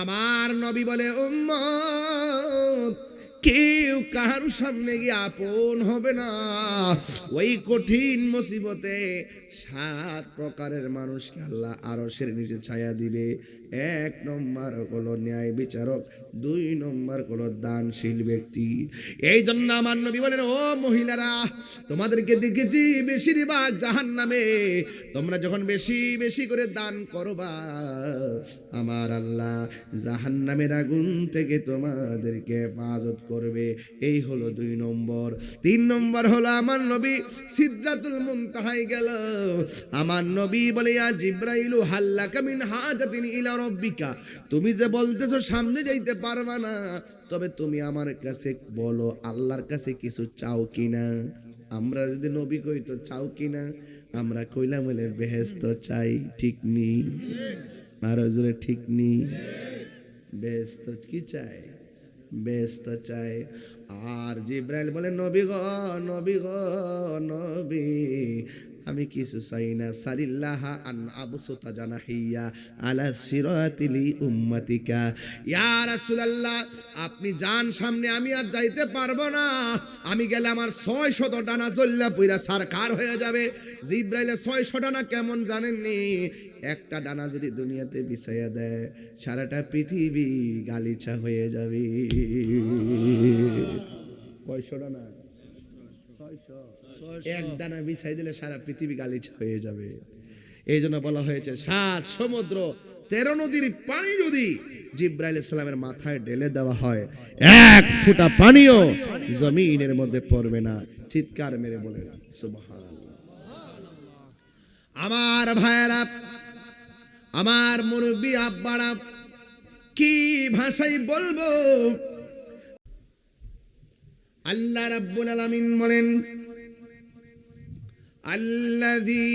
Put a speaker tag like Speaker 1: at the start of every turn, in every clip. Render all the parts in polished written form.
Speaker 1: আমার নবী বলে উম্মত কেউ কার সামনে গিয়ে আপন হবে না। ওই কঠিন মুসিবতে 7 প্রকারের মানুষকে আল্লাহ আরশের নিচে ছায়া দিবে। 1 নম্বর হলো ন্যায় বিচারক, 2 নম্বর হলো দানশীল ব্যক্তি। এই জন্য আমার নবী বলেন, ও মহিলারা, তোমাদেরকে দেখেছি বেশিরভাগ জাহান্নামে। তোমরা যখন বেশি বেশি করে দান করবা, আমার আল্লাহ জাহান্নামের আগুন থেকে তোমাদেরকে হেফাজত করবে। এই হলো 2 নম্বর। 3 নম্বর হলো আমার নবী সিদরাতুল মুনতাহায় গেল। আমার নবী বলে, ইয়া জিবরাইলু হাল্লাকা মিন হাজাতিন ইলা রাব্বিকা, তুমি যে বলতেছো সামনে যাইতে পারবা না, তবে তুমি আমার কাছে বলো আল্লাহর কাছে কিছু চাও কিনা। আমরা যদি নবী কই তো চাও কিনা, আমরা কইলাম বলে বেহেশত চাই, ঠিক নি? আর জোরে ঠিক নি? বেহেশত কি চাই? বেহেশত চাই। আর জিবরাইল বলে, নবী গো, নবী গো, নবী আমি কিছু চাই না। সালিল্লাহা আন আবসুতা জানাহিয়া আলা সিরাতিলি উম্মতিকা। ইয়া রাসূলুল্লাহ, আপনি যান সামনে, আমি আর যাইতে পারবো না। আমি গেলে আমার 600 ডানা জ্বললা পুরা সারকার হয়ে যাবে। জিবরাইলের 600 ডানা কেমন জানেননি? একটা ডানা যদি দুনিয়াতে বিছাইয়া দেয়, সারাটা পৃথিবী গালিচা হয়ে যাবে। কয়শো ডানা? 600। 1 ডানা বিছাই দিলে সারা পৃথিবী গালিচা হয়ে যাবে। এই জন্য বলা হয়েছে 7 সমুদ্র 13 নদীর পানি যদি জিবরাইল ইসলামের মাথায় ঢেলে দেওয়া হয়, 1 ফোঁটা পানিও জমিনের মধ্যে পড়বে না। চিৎকার মেরে বলে সুবহানাল্লাহ। আমার ভাইয়েরা, আমার মুরব্বি আব্বারা, কি ভাষায় বলবো? আল্লাহ রাব্বুল আলামিন বলেন, আল্লাযী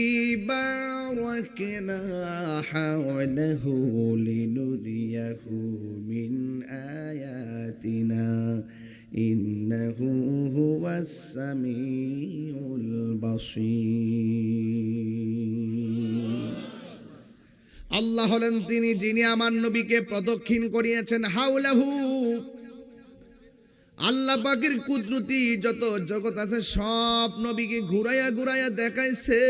Speaker 1: বারাকনা হাওলাহু লিনুরিয়াহু মিন আয়াতিনা ইন্নাহু হুয়াস সামিউল বাসীর। আল্লাহ হলেন তিনি যিনি আমার নবীকে প্রদক্ষিণ করিয়েছেন। হাওলাহু, আল্লাহ পাকের কুদরতি যত জগৎ আছে সব নবীকে ঘুরাইয়া ঘুরাইয়া দেখাইছে।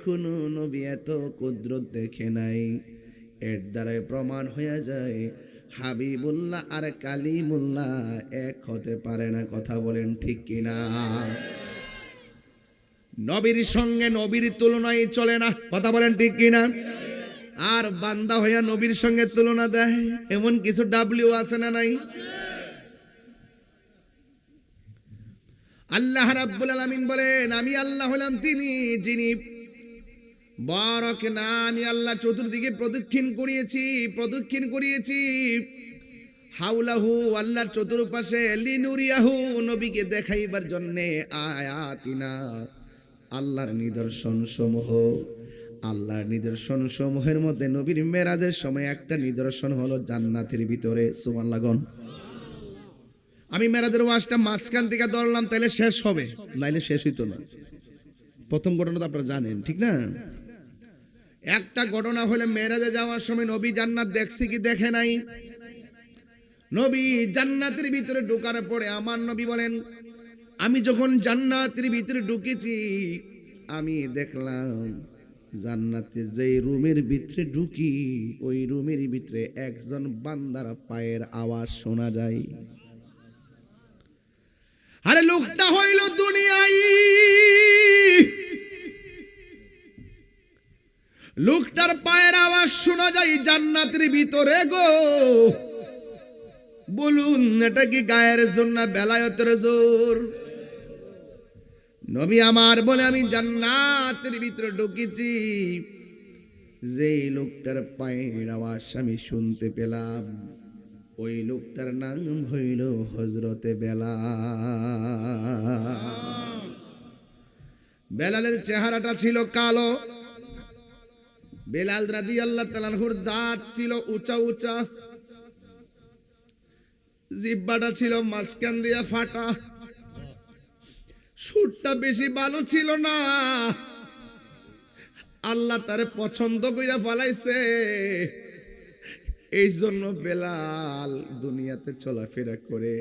Speaker 1: কোন নবী এত কুদরত দেখে নাই। এর দ্বারাই প্রমাণ হয়ে যায় হাবিবুল্লাহ আর কালিমুল্লাহ এক হতে পারে না। কথা বলেন ঠিক কিনা? নবীর সঙ্গে নবীর তুলনায় চলে না। কথা বলেন ঠিক কিনা? আর বান্দা হইয়া নবীর সঙ্গে তুলনা দেয়, এমন কিছু ডাব্লিউ আছে না নাই? আল্লাহ রাব্বুল আলামিন বলেন, আমি আল্লাহ হলাম তিনি যিনি বারাকনা, আমি আল্লাহ চতুর্দিকে প্রদক্ষিণ করিয়েছি হাওলাহু, আল্লাহর চতুর্পাশে, লিনুরিয়াহু, নবীকে দেখাইবার জন্যে, আয়াতিনা, আল্লাহর নিদর্শন সমূহ। আল্লাহর নিদর্শন সমূহের মধ্যে নবীর মেরাজের সময় একটা নিদর্শন হলো জান্নাতের ভিতরে। সুবহানাল্লাহ। আমি মেরাজের ওয়াজটা মাঝখান থেকে ধরলাম, তাহলে শেষ হবে, নাইলে শেষ হইতো না। প্রথম ঘটনা তো আপনারা জানেন, ঠিক না? একটা ঘটনা হলে মেরাজে যাওয়ার সময় নবী জান্নাত দেখছে কি দেখে নাই? নবী জান্নাতের ভিতরে ঢোকার পরে আমার নবী বলেন, আমি যখন জান্নাতের ভিতরে ঢুকেছি, আমি দেখলাম জান্নাতের যে রুমের ভিতরে ঢুকি, ওই রুমের ভিতরে একজন বান্দার পায়ের আওয়াজ শোনা যায়। আরে লোকটা হইল দুনিয়ায়, লোকটার পায়ের আওয়াজ শোনা যায় জান্নাতের ভিতরে গো। বলুন এটা কি গায়ের জোর না বেলায়েতের জোর? নবী আমার বলে, আমি জান্নাতের ভিতরে ঢুকেছি, যেই লোকটার পায়ের আওয়াজ আমি শুনতে পেলাম, ওই লোকটার নাম হইল হযরতে বেলাল। বেলালের চেহারাটা ছিল কালো। বেলাল রাদিয়াল্লাহু তাআলা আনহুর দাঁত ছিল উঁচা উঁচা, জিহ্বাটা ছিল মাঝখান দিয়া ফাটা, সুরটা বেশি ভালো ছিল না। আল্লাহ তারে পছন্দ কইরা ফলাইছে। এই জন্য বেলাল দুনিয়াতে চলাফেরা করে।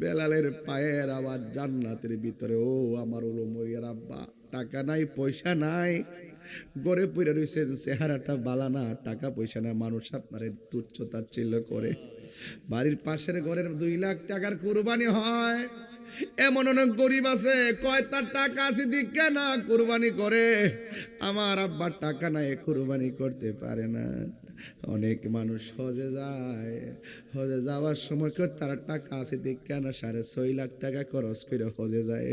Speaker 1: বেলালের পায়ের আওয়াজ জান্নাতের ভিতরে। ও আমার ওলমরিয়ার আব্বা, টাকা নাই পয়সা নাই, গড়ে পড়ে রয়েছেন, চেহারাটা বালানা, টাকা পয়সা না, মানুষ আপনারে তুচ্ছ তাচ্ছিল্য করে। বাড়ির পাশের ঘরের 2 লাখ টাকার কুরবানি হয়, এমন অনেক গরিব আছে কয় তার টাকা আছে দিকে না কুরবানি করে। আমার আব্বার টাকা নাই, কুরবানি করতে পারে না। অনেক মানুষ হজে যায়, হজে যাওয়ার সময় কেউ তার টাকা আছে দিকে না 6.5 লাখ টাকা খরচ করে হজে যায়।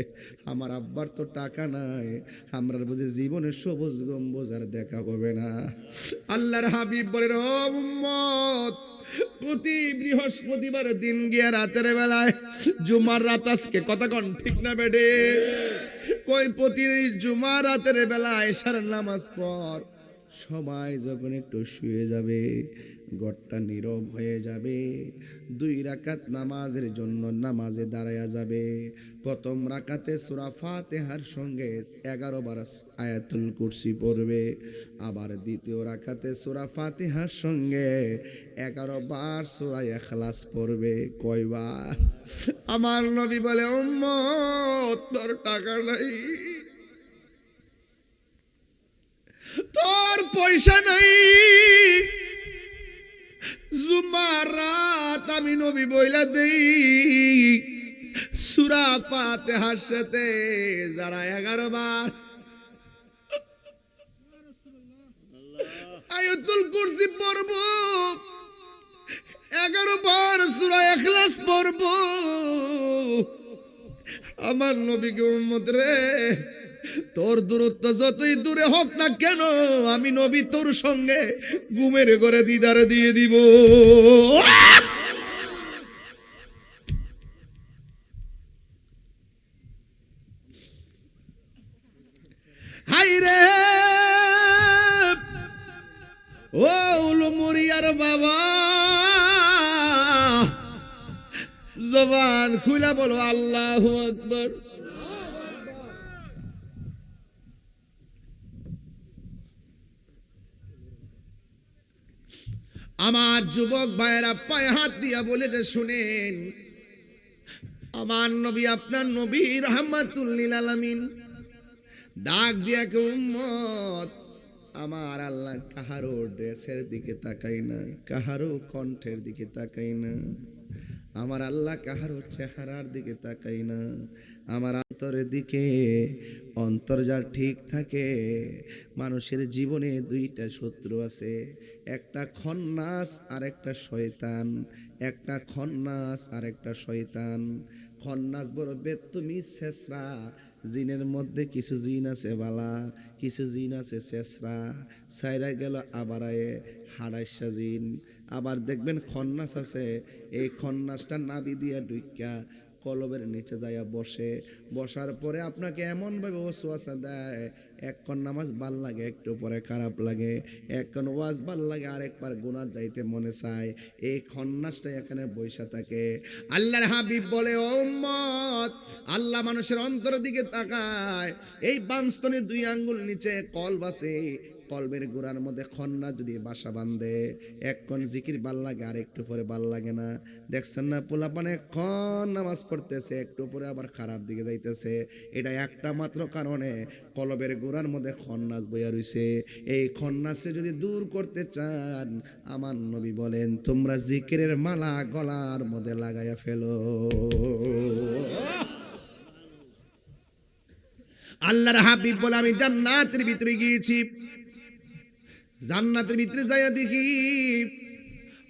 Speaker 1: আমার আব্বার তো টাকা নাই, আমরা বুঝে জীবনে সবুজ গম্বুজ আর দেখা হবে না। আল্লাহর হাবিব বলেন, ও উম্মত, প্রতি বৃহস্পতিবার দিন গিয়া রাতের বেলায়, জুমার রাত আজকে, কথা কন ঠিক না বেডে, কই প্রতি জুমার রাতের বেলায় এশার নামাজ পর সবাই যখন একটু শুয়ে যাবে, ঘরটা নীরব হয়ে যাবে, 2 রাকাত নামাজের জন্য নামাজে দাঁড়ায়া যাবে। প্রথম রাকাতে সূরা ফাতিহার সঙ্গে 11 বার আয়াতুল কুরসি পড়বে, আবার দ্বিতীয় রাকাতে সূরা ফাতিহার সঙ্গে 11 বার সূরা ইখলাস পড়বে। কয়বার? আমার নবী বলে, উম্মত তোর টাকা নাই, তোর পয়সা নাই, জুমার রাত আমি নবী বইলা দেই, সূরা ফাতিহার সাথে যারা 11 বার আয়াতুল কুরসি পড়ব, 11 বার সূরা ইখলাস পড়ব, আমার নবীকে উম্মত রে, তোর দূরত্ব যতই দূরে হোক না কেন, আমি নবী তোর সঙ্গে ঘুমের ঘরে দিদার দিয়ে দিব। হাই রে ও উলুমুরিয়ার বাবা, জবান খুলা বলো আল্লাহু আকবার। আমার যুবক ভাইয়েরা পায়ে হাত দিয়া বলে শুনেন, আমার নবী আপনার নবী রাহমাতুল লিল আলামিন ডাক দিয়া কে, উম্মত, আমার আল্লাহ কাহারো ড্রেসের দিকে তাকাই না, কাহারো কণ্ঠের দিকে তাকাই না, আমার আল্লাহ কাহারো চেহারার দিকে তাকাই না, আমার অন্তরের দিকে। অন্তর যার ঠিক থাকে, মানুষের জীবনে 2টা শত্রু আছে, একটা খন্নাস আর একটা শয়তান, একটা খন্নাস আর একটা শয়তান। খন্নাস বড় বেত্তুমি ছেসরা, জিনের মধ্যে কিছু জিন আছে বালা, কিছু জিন আছে ছেসরা, ছাইরা গেল আবার হাড়াইশা জিন। আবার দেখবেন খন্নাস আছে, এই খন্নাসটা নাবি দিয়া ঢুইকা কলবের নিচে যাইয়া বসে, বসার পরে আপনাকে এমনভাবে ওয়াসওয়াসা দেয়, একক্ষণ নামাজ ভাল লাগে, একটু পরে খারাপ লাগে, একক্ষণ ওয়াজ ভাল লাগে, আরেকবার গুনাহ যাইতে মনে চায়। এই খন্নাসটা এখানে বৈশা থাকে। আল্লাহর হাবিব বলে, ও উম্মত, আল্লাহ মানুষের অন্তরের দিকে তাকায়, এই বামস্তনে 2 আঙ্গুল নিচে কলব আছে, কলবের গোড়ার মধ্যে খন্না যদি বাসা বাঁধে, একক্ষণ জিকির ভাল লাগে, আর একটু পরে ভাল লাগে না। দেখছেন না পোলাপানে ক্ষণ নামাজ পড়তেছে, একটু পরে আবার খারাপ দিকে যাইতেছে। এটা একটা মাত্র কারণে কলবের গোড়ার মধ্যে খন্নাস বইয়া রইছে। এই খন্নাসে যদি দূর করতে চান, আমার নবী বলেন, তোমরা জিকিরের মালা গলার মধ্যে লাগাইয়া ফেলো। আল্লাহর হাবিব বলে, আমি জান্নাতের ভিতরে গিয়েছি, জান্নাতের ভিতরে যাইয়া দেখি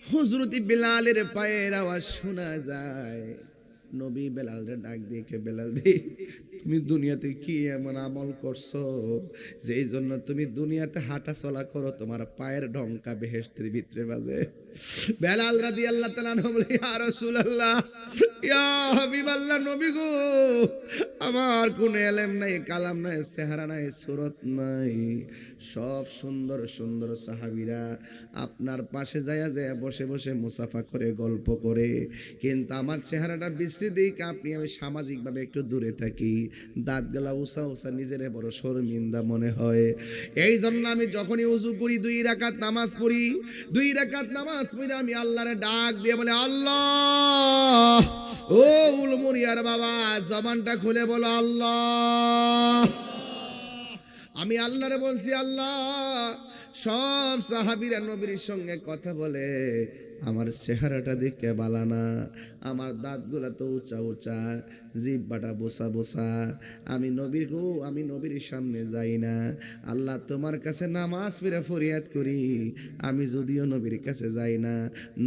Speaker 1: হযরত বেলালের পায়ের আওয়াজ শোনা যায়। নবী বেলালরে ডাক দিয়ে, বেলাল দি, তুমি দুনিয়াতে কি এমন আমল করছো যেই জন্য তুমি দুনিয়াতে হাঁটা চলা করো, তোমার পায়ের ঢঙ্কা বেহেশতের ভিতরে বাজে? বেলাল রাদিয়াল্লাহু তাআলা বলে, ইয়া রাসূলুল্লাহ, ইয়া হাবিবাল্লাহ, নবী গো, আমার কোনো ইলম নাই, কালাম নাই, চেহারা নাই, সুরত নাই, সব সুন্দর সুন্দর সাহাবীরা আপনার পাশে যায়া যায় বসে বসে মুসাফা করে, গল্প করে, কিন্তু আমার চেহারাটা বিশ্রী দিক, আমি সামাজিকভাবে একটু দূরে থাকি, দাঁতগুলা উষা উষা নিজের বড় শর্মিন্দা মনে হয়। এই জন্য আমি যখনই উজু করি 2 রাকাত নামাজ পড়ি, 2 রাকাত নামাজ পড়ে আমি আল্লাহর ডাক দিয়ে বলে আল্লাহ। ও উলমুরিয়ার বাবা জবানটা খুলে বলো আল্লাহ। আমি আল্লাহরে বলছি আল্লাহ। সব সাহাবীরা নবীর সঙ্গে কথা বলে, আমার চেহারাটা দেখে বালানা, আমার দাঁতগুলা তো উঁচা উঁচা, জিহ্বাটা বোসা বোসা, আমি নবীর সামনে যাই না। আল্লাহ তোমার কাছে নামাজ পড়ে ফরিয়াদ করি, আমি যদিও নবীর কাছে যাই না,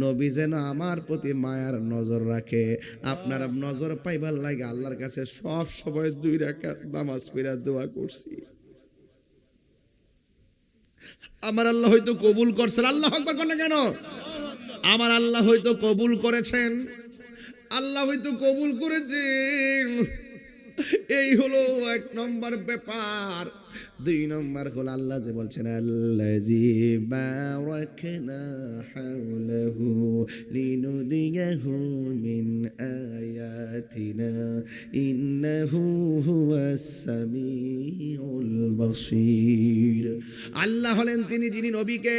Speaker 1: নবী যেন আমার প্রতি মায়ার নজর রাখে। আপনারা নজর পাইবার লাগে আল্লাহর কাছে সব সময় 2 রাকাত নামাজ পড়ে দোয়া করছি। আমার আল্লাহ হয়তো কবুল করছেন, আল্লাহু আকবার কোন কেন? আমার আল্লাহ হয়তো কবুল করেছেন, আল্লাহ হয়তো কবুল করেছেন। এই হলো 1 নম্বর ব্যাপার। 2 নম্বর হলো আল্লাহ যে বলছেন আল্লাযী বারাকনা হাওলাহু লিনুরিয়াহু মিন আয়াতিনা ইন্নাহু হুয়াস সামিউল বাসীর। আল্লাহ হলেন তিনি যিনি নবীকে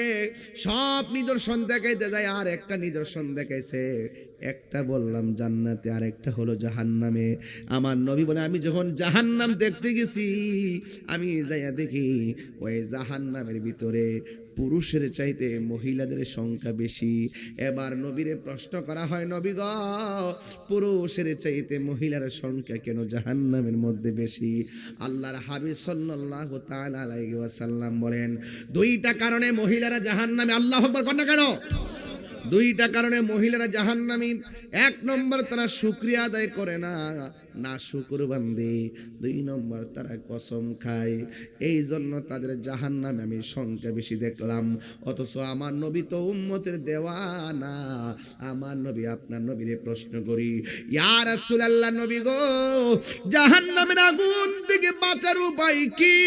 Speaker 1: সব নিদর্শন দেখাইতে যায়, আর একটা নিদর্শন দেখাইছে। একটা বললাম জান্নাতে, আর একটা হলো জাহান্নামে। আমার নবী বলে আমি যখন জাহান্নাম দেখতে গেছি, আমি যাইয়া দেখি ওই জাহান্নামের ভিতরে পুরুষের চাইতে মহিলাদের সংখ্যা বেশি। এবার নবীরে প্রশ্ন করা হয়, নবী গো পুরুষের চাইতে মহিলার সংখ্যা কেন জাহান্নামের মধ্যে বেশি? আল্লাহর হাবিব সাল্লাল্লাহু তাআলা আলাইহি ওয়াসাল্লাম বলেন 2টা কারণে মহিলারা জাহান্নামে। আল্লাহু আকবার কোন কেন? 2টা কারণে মহিলারা জাহান্নামী। 1 নম্বর তারা শুকরিয়া আদায় করে না, না শুকরবান্দি। 2 নম্বর তারা কসম খায়, এই জন্য তাদের জাহান্নামে আমি সংখ্যা বেশি দেখলাম। অথচ আমার নবী তো উম্মতের দেওয়ানা। আমার নবী আপনার নবীরে প্রশ্ন করি, ইয়া রাসূলুল্লাহ নবী গো জাহান্নামের আগুন থেকে বাঁচার উপায় কি?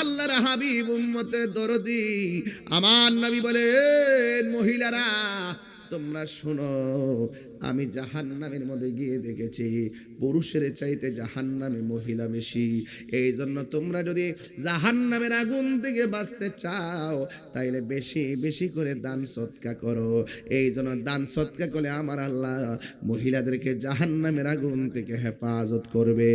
Speaker 1: আল্লাহর হাবিব উম্মতের দরদি আমার নবী বলেন মহিলারা তোমরা শোনো, আমি জাহান্নামের মধ্যে গিয়ে দেখেছি পুরুষের চাইতে জাহান্নামে মহিলা বেশি। এই জন্য তোমরা যদি জাহান্নামের আগুন থেকে বাঁচতে চাও তাইলে বেশি বেশি করে দান সদকা করো। এই জন্য দান সদকা করলে আমার আল্লাহ মহিলাদেরকে জাহান্নামের আগুন থেকে হেফাজত করবে।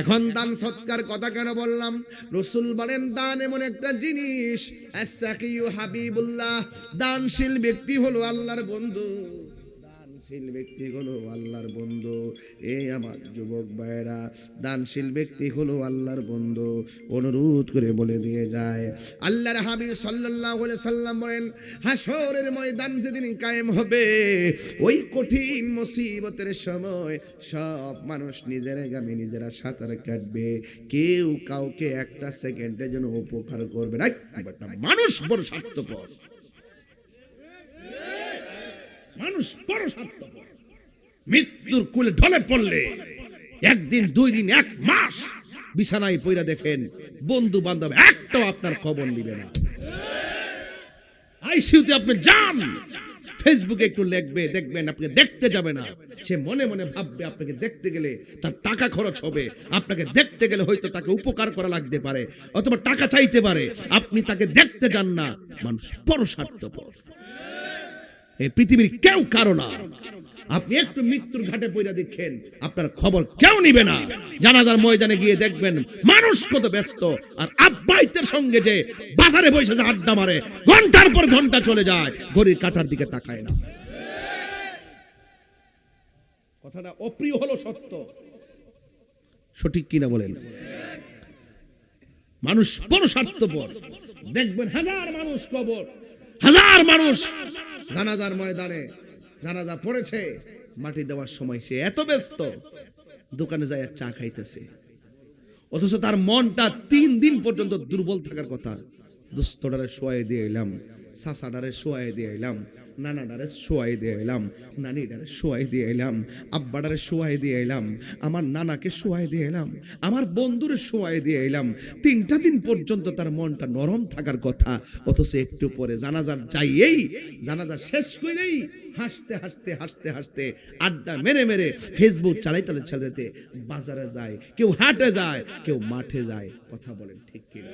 Speaker 1: এখন দান সদকার কথা কেন বললাম? রাসূল বলেন দান এমন একটা জিনিস, আস-সাকিয়ু হাবিবুল্লাহ, দানশীল ব্যক্তি হলো আল্লাহর বন্ধু। দানশীল ব্যক্তি হলো আল্লাহর বন্ধু। এই আমার যুবক ভাইরা, দানশীল ব্যক্তি হলো আল্লাহর বন্ধু। অনুরোধ করে বলে দিয়ে যায় আল্লাহর হাবিব সাল্লাল্লাহু আলাইহি সাল্লাম বলেন হাসরের ময়দান যেদিন কায়েম হবে, ওই কঠিন মুসিবতের সময় সব মানুষ নিজের গামে নিজেরা সাঁতার কাটবে, কেউ কাউকে একটা সেকেন্ডের জন্য উপকার করবে না। মানুষ বড় স্বার্থপর, মানুষ বড় স্বার্থপর। মৃত্যুর কুলে ঢলে পড়লে 1 দিন 2 দিন 1 মাস বিছানায় পইরা দেখেন বন্ধু বান্ধব একটাও আপনার খবর নিবে না। আইসিইউতে আপনি যান, ফেসবুকে একটু লিখবে, দেখবেন আপনি দেখতে যাবে না, সে মনে মনে ভাববে আপনাকে দেখতে গেলে তার টাকা খরচ হবে, আপনাকে দেখতে গেলে হয়তো তাকে উপকার করা লাগতে পারে, অথবা টাকা চাইতে পারে, আপনি তাকে দেখতে যান না। মানুষ বড় স্বার্থপর, এই পৃথিবীর কেউ কারো না। আপনি একটু মৃত্যুর ঘাটে পইরা দেখেন আপনার খবর কেউ নিবে না। জানাজার ময়দানে গিয়ে দেখবেন মানুষ কত ব্যস্ত, আর আব্বাইতের সঙ্গে যে বাজারে বসে যে আড্ডা মারে, ঘন্টার পর ঘন্টা চলে যায়, ঘড়ির কাঁটার দিকে তাকায় না। কথাটা অপ্রিয় হলো সত্য, সঠিক কিনা বলেন? মানুষ বড় স্বার্থপর। দেখবেন হাজার মানুষ কবর, হাজার মানুষ জানাজার ময়দানে জানাজা পড়েছে, মাটি দেওয়ার সময় সে এত ব্যস্ত দোকানে যায় চা খাইতেছে, অথচ তার মনটা 3 দিন পর্যন্ত দুর্বল থাকার কথা। দোস্তটারে শোয়াই দিয়ে এলাম, সাসাডারে শোয়াই দিয়ে এলাম, নানাডারে শোয়াই দিয়ে এলাম, নানিডারে শোয়াই দিয়ে এলাম, আব্বাডারে শোয়াই দিয়ে এলাম, আমার নানাকে শোয়াই দিয়ে এলাম, আমার বন্ধুরে শোয়াই দিয়ে এলাম। 3টা দিন পর্যন্ত তার মনটা নরম থাকার কথা, অথচ একটু পরে জানাজার যাইয়েই, জানাজা শেষ করেই হাসতে হাসতে হাসতে হাসতে আড্ডা মেরে মেরে ফেসবুক চালাইতে চালাইতে বাজারে যায়, কেউ হাটে যায়, কেউ মাঠে যায়। কথা বলেন ঠিক কিনা?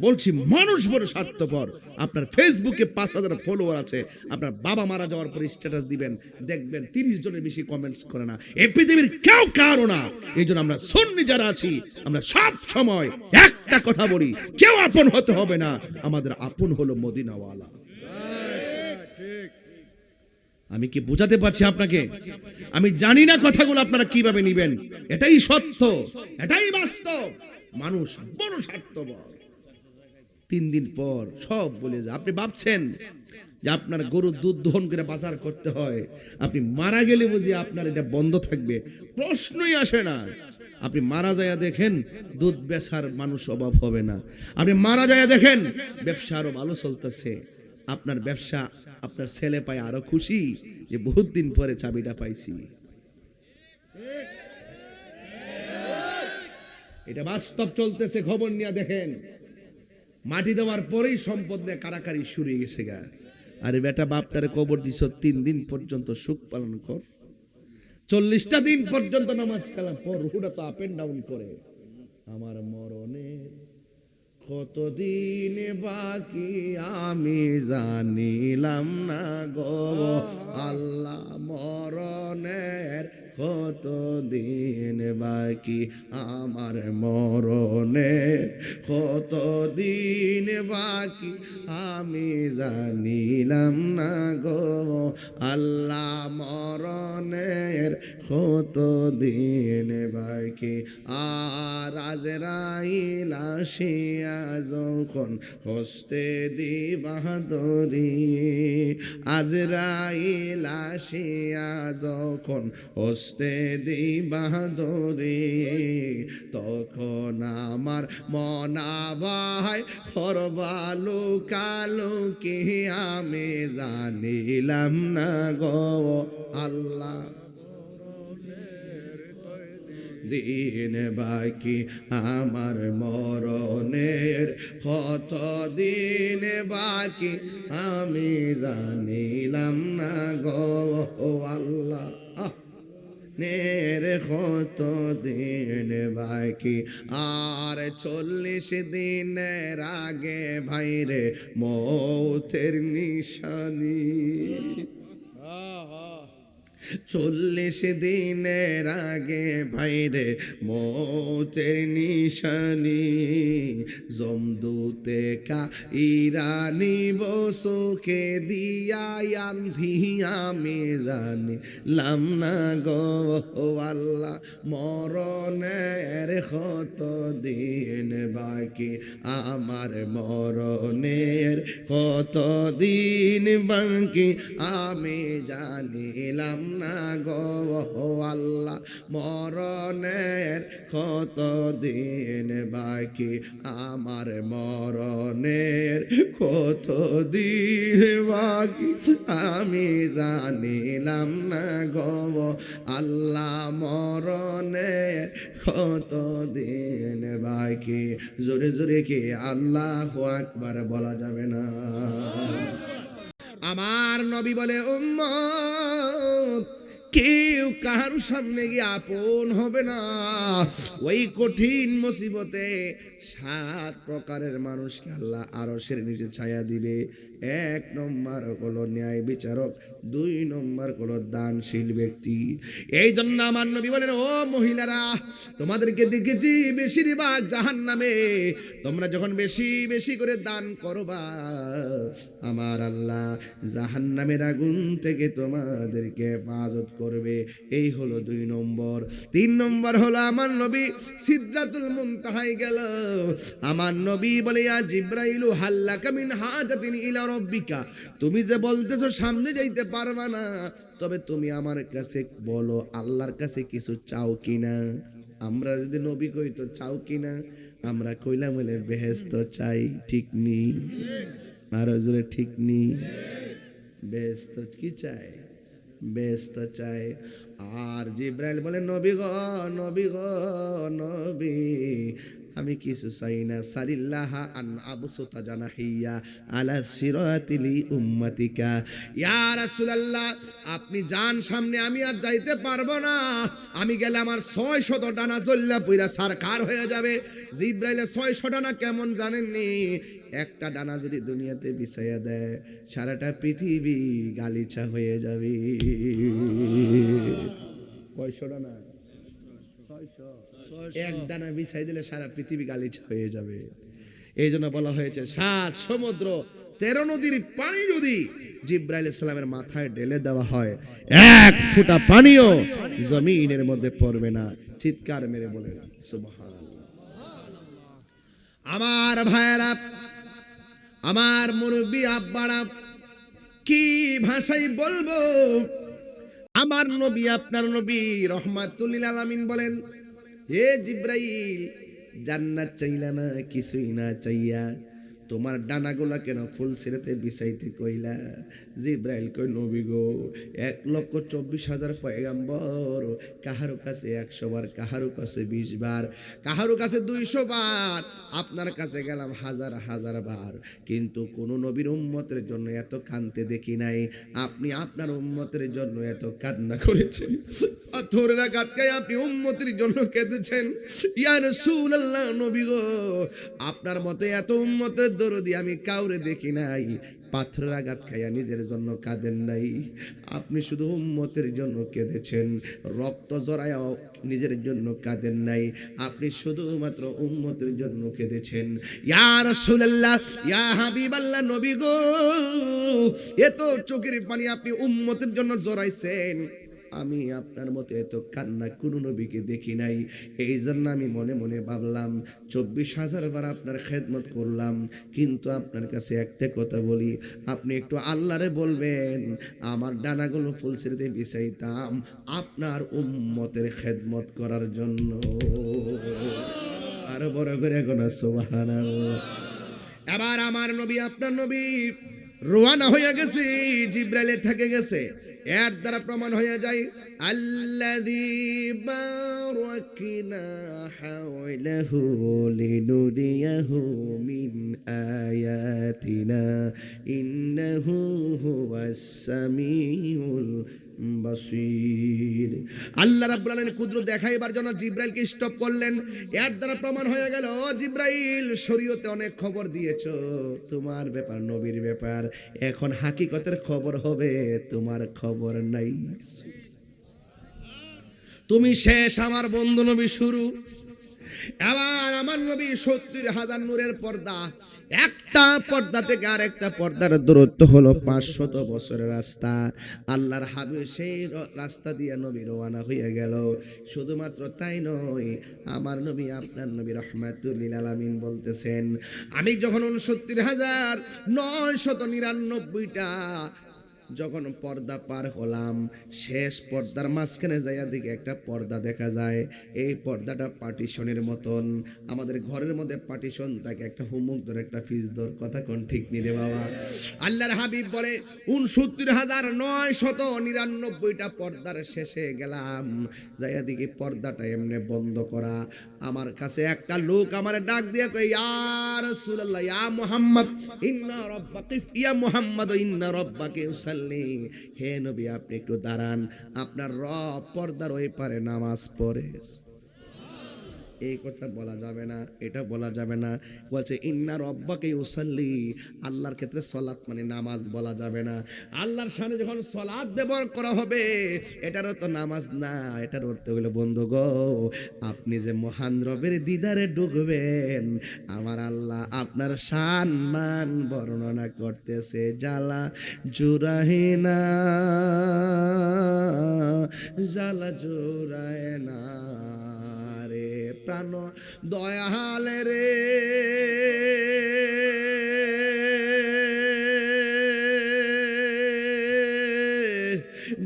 Speaker 1: বলছি মানুষ বড় স্বার্থপর। আপনার ফেসবুকে 5,000 ফলোয়ার আছে, আপনার বাবা মারা যাওয়ার পর স্ট্যাটাস দিবেন, দেখবেন 30 জনের বেশি কমেন্টস করে না। এই পৃথিবীর কেউ কারো না। এই জন্য আমরা সুন্নি যারা আছি, আমরা সব সময় একটা কথা বলি, কেউ আপন হতে হবে না, আমাদের আপন হলো মদিনাওয়ালা। আমি কি বুঝাতে পারছি আপনাকে? আমি জানি না কথাগুলো আপনারা কিভাবে নিবেন। এটাই সত্য, এটাই বাস্তব। মানুষ বড় স্বার্থপর। 3 দিন পর সব বলে যায়। আপনি ভাবছেন যে আপনার গরুর দুধ দহন করে বাজার করতে হয়, আপনি মারা গেলে বুঝি আপনার এটা বন্ধ থাকবে? প্রশ্নই আসে না। আপনি মারা যায় দেখেন, দুধ বেচার মানুষ অভাব হবে না। আপনি মারা যায় দেখেন, ব্যবসা আরো ভালো চলতেছে। আপনার ব্যবসা, আপনার ছেলে পায় আরো খুশি যে বহুত দিন পরে চাবিটা পাইছি। এটা বাস্তব চলতেছে, খবর নিয়ে দেখেন। মাটি দেওয়ার পরেই সম্পদ নিয়ে কারাকারি শুরু হয়ে গেছে গা। আরে বেটা, বাপটারে কবর দিছ, 3 দিন পর্যন্ত সুখ পালন কর, 40টা দিন পর্যন্ত নামাজ কালাম পর, রুহুটা তো আপ এন্ড ডাউন করে। আমার মরণে কতদিন বাকি আমি জানিলাম না গো আল্লাহ, মরণের কতদিন বাকি আমার, মরণের কতদিন বাকি আমি জানিলাম না গো আল্লাহ, মরণের কতদিন বাকি। আর আজরাইল আসিয়া যখন হস্তে দিবাদরি, আজরাইল আসিয়া যখন হস্তে দিবাদরি, তখন আমার মনা ভাই খরবালু কালু কি আমি জানিলাম না গো আল্লাহ, দিন বাকি আমার, মরণের কত দিন বাকি আমি জানিলাম না গো আল্লাহ, নের কত দিন বাকি। আর 40 দিনের আগে ভাইরে মৌতের নিশানি, 40 দিনের আগে ভাইরে মৌতের নিশানি, জমদূতে কা ইরানি বসুকে দিয়া আন্ধি আমি জানিলাম না গো আল্লাহ, মরণের কত দিন বাকি আমার, মরণের কত দিন বাকি আমি জানিলাম না গো আল্লাহ, মরণের কত দিন বাকি আমার, মরণের কত দিন বাকি আমি জানিলাম না গো আল্লাহ, মরণের কত দিন বাকি। জোরে জোরে কি আল্লাহু আকবার বলা যাবে না? আমার নবী বলে, উম্মত কেউ কারো সামনে গিয়ে আপন হবে না। ওই কঠিন মুসিবতে 7 প্রকারের মানুষকে আল্লাহ আরশের নিচে ছায়া দিবে। 1 নম্বর হলো ন্যায় বিচারক, 2 নম্বর হলো দানশীল ব্যক্তি। এই জন্য আমার নবী বলেন, ও মহিলারা, তোমাদেরকে দেখেছি বেশিরভাগ জাহান্নামে। তোমরা যখন বেশি বেশি করে দান করবা, আমার আল্লাহ জাহান্নামের আগুন থেকে তোমাদেরকে হেফাজত করবে। এই হলো 2 নম্বর। 3 নম্বর হলো আমার নবী সিদরাতুল মুনতাহায় গেল। আমার নবী বলে, ইয়া জিবরাইলু হাল্লাকা মিন হাজাতিন ইলা রাব্বিকা, তুমি যে বলতেছো সামনে যাইতে পারবা না, তবে তুমি আমার কাছে বলো আল্লাহর কাছে কিছু চাও কিনা। আমরা যদি নবী কইতো চাও কিনা, আমরা কইলাম বলে বেহেশত চাই, ঠিক নি? আর জোরে ঠিক নি, বেহেশত কি চায়? বেহেশত চায়। আর জিব্রাইল বলে নবী গো, নবী গো, নবী আমি কিছু চাই না, সালিল্লাহা আন আবসুতা জানাহিয়া আলা সিরাতিলি উম্মতিকা। ইয়া রাসূলুল্লাহ আপনি যান সামনে, আমি আর যাইতে পারবো না, আমি গেলে আমার 600 ডানা জ্বললা পুরা সারকার হয়ে যাবে। জিব্রাইলের 600 ডানা কেমন জানেননি? একটা ডানা যদি দুনিয়াতে বিছাইয়া দেয় সারাটা পৃথিবী গালিচা হয়ে যাবে। কয়শো ডানা? 600। এক ডানা বিছাই দিলে সারা পৃথিবী গালিচা হয়ে যাবে। এই জন্য বলা হয়েছে 7 সমুদ্র 13 নদীর পানি যদি জিব্রাইল ইসলামের মাথায় ঢেলে দেওয়া হয়, এক ফোঁটা পানিও জমিনের মধ্যে পড়বে না। চিৎকার মেরে বলেন সুবহানাল্লাহ। আমার ভাইয়েরা, আমার মুরব্বী আব্বারা, কি ভাষায় বলবো? আমার নবী আপনার নবী রহমাতুল লিল আলামিন বলেন, হে জিব্রাইল জান্নাত চাইলা না, কিছুই না চাইয়া তোমার ডানাগুলা কেন ফুল ছেড়েতে বিছাইতে কইলা? জিব্রাইল কই নবী গো 1,24,000 পয়গাম্বর, কাহারো কাছে 100 বার, কাহারো কাছে 20 বার, কাহারো কাছে 200 বার, আপনার কাছে গেলাম হাজার হাজার বার, কিন্তু কোন নবীর উম্মতের জন্য এত কাঁদতে দেখি নাই। আপনি আপনার উম্মতের জন্য এত কান্না করেছেন, পাথরের আঘাতকায় আপনি উম্মতের জন্য কেঁদেছেন। ইয়া রাসূলুল্লাহ নবী গো আপনার মতো এত উম্মতের দরদি আমি কাউরে দেখি নাই। পাথরের আঘাত খাইয়া নিজের জন্য কাঁদেন নাই, আপনি শুধু উম্মতের জন্য কেঁদেছেন। রক্ত জড়ায়াও নিজের জন্য কাঁদেন নাই, আপনি শুধুমাত্র উম্মতের জন্য কেঁদেছেন। ইয়া রাসূলুল্লাহ, ইয়া হাবিবাল্লাহ নবী গো এত চোখের পানি আপনি উম্মতের জন্য জড়াইছেন, আমি আপনার মতো এত কান্না কোন নবীকে দেখি নাই। এই জন্য আমি মনে মনে ভাবলাম 24,000 বার আপনার খেদমত করলাম, কিন্তু আপনার কাছে একটা কথা বলি, আপনি একটু আল্লাহরে বলবেন আমার ডানাগুলো ফুল ছেড়ে বিছাইতাম আপনার উম্মতের খেদমত করার জন্য। আরো বড় করে গোনা সুবহানাল্লাহ। এবার আমার নবী আপনার নবী রওনা হয়ে গেছে, জিব্রাইল থেকে গেছে, এর দ্বারা প্রমাণ হয়ে যায় আল্লাযী বারাকনা হাওলাহু লিনুরিয়াহু মিন আয়াতিনা ইন্নাহু হুয়াস সামিউল বাসীর। আল্লাহ রাব্বুল আলামিন কুদরত দেখাইবার জন্য জিব্রাইলকে স্টপ করলেন। এর দ্বারা প্রমাণ হয়ে গেল জিব্রাইল শরীয়তে অনেক খবর দিয়েছো তোমার ব্যাপার, নবীর ব্যাপার, এখন হাকিকতের খবর হবে, তোমার খবর নাই। তুমি শেষ, আমার বন্ধু নবী শুরু। এবার আমার নবী 70,000 নূরের পর্দা, একটা পর্দা থেকে আরেকটা পর্দার দূরত্ব হলো 500 বছরের রাস্তা। আল্লাহর হাবিব সেই রাস্তা দিয়ে নবী রওনা হয়ে গেল। শুধুমাত্র তাই নয়, আমার নবী আপনার নবী রহমাতুল লিল আলামিন বলতেছেন, আমি যখন 69,999টা যখন পর্দা পার হলাম, শেষ পর্দার মাঝখানে যাইয়া দিকে একটা পর্দা দেখা যায়। এই পর্দাটা পার্টিশনের মতন, আমাদের ঘরের মধ্যে পার্টিশন থাকে, একটা হুমুক ধরে একটা ফিস ধর, কথা কোন ঠিক নি রে বাবা? আল্লাহর হাবিব বলে 69,999টা পর্দার শেষে গেলাম, যাইয়া দিকে পর্দাটা এমনি বন্ধ করা। আমার কাছে একটা লোক আমার ডাক দিয়ে কই, ইয়া রাসূলুল্লাহ, ইয়া মুহাম্মদ ইন্না রাব্বাকা, ইয়া মুহাম্মদ ইন্না রাব্বাকা ইউসাল্লি, হে নবী আপনি একটু দাঁড়ান, আপনার রব পর্দার ওই পারে নামাজ পড়ে। এই কথা বলা যাবে না, এটা বলা যাবে না। বলছে ইন্না রাব্বাকা ইউসাল্লি, আল্লাহর ক্ষেত্রে সালাত মানে নামাজ বলা যাবে না। আল্লাহর সামনে যখন সালাত ব্যবহার করা হবে, এটারও তো নামাজ না, এটার অর্থ হলো বন্ধু গো আপনি যে মহান রবের দিদারে ঢুকবেন, আমার আল্লাহ আপনার সম্মান বর্ণনা করতেছে, জ্বালা জুরাহে না, জ্বালা জুরায় না রে প্রাণ দয়াল রে,